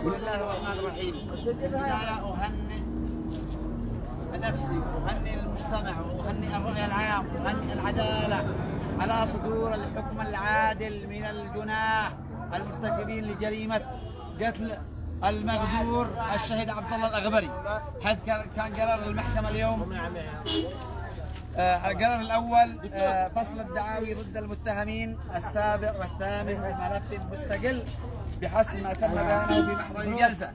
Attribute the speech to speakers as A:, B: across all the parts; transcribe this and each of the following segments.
A: بسم الله الرحمن الرحيم. بداية أهنئ نفسي وأهنئ المجتمع وأهنئ الرأي العام وأهنئ العدالة على صدور الحكم العادل من الجناه المرتكبين لجريمة قتل المغدور الشهيد عبد الله الأغبري. حيث كان قرار المحكمة اليوم القرار الأول فصل الدعاوي ضد المتهمين السابع والثامن بملف مستقل بحسب ما تم بيانه في محضر الجلسة،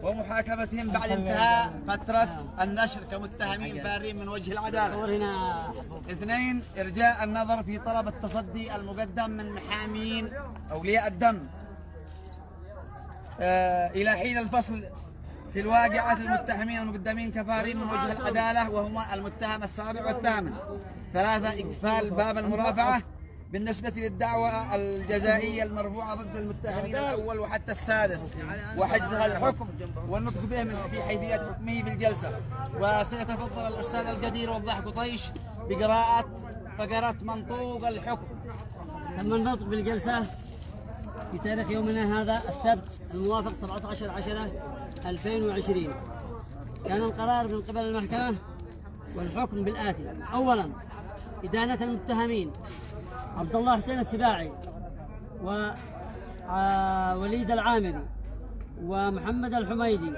A: ومحاكمتهم بعد انتهاء فترة النشر كمتهمين فارين من وجه العدالة. 2 إرجاء النظر في طلب التصدي المقدم من محامين أولياء الدم إلى حين الفصل في الواقعات المتهمين المقدمين كفارين من وجه العدالة، وهما المتهم السابع والثامن. 3 إقفال باب المرافعة بالنسبة للدعوى الجزائية المرفوعة ضد المتهمين الأول وحتى السادس، وحجزها الحكم والنطق به في حيثية حكمه في الجلسة. وسيتفضل الأستاذ القدير وضاح قطيش بقراءة فقرة منطوق الحكم.
B: تم النطق بالجلسة في تاريخ يومنا هذا السبت الموافق 17/10/2020. كان القرار من قبل المحكمة والحكم بالآتي: أولا، إدانة المتهمين عبد الله حسين السباعي ووليد العامري ومحمد الحميدي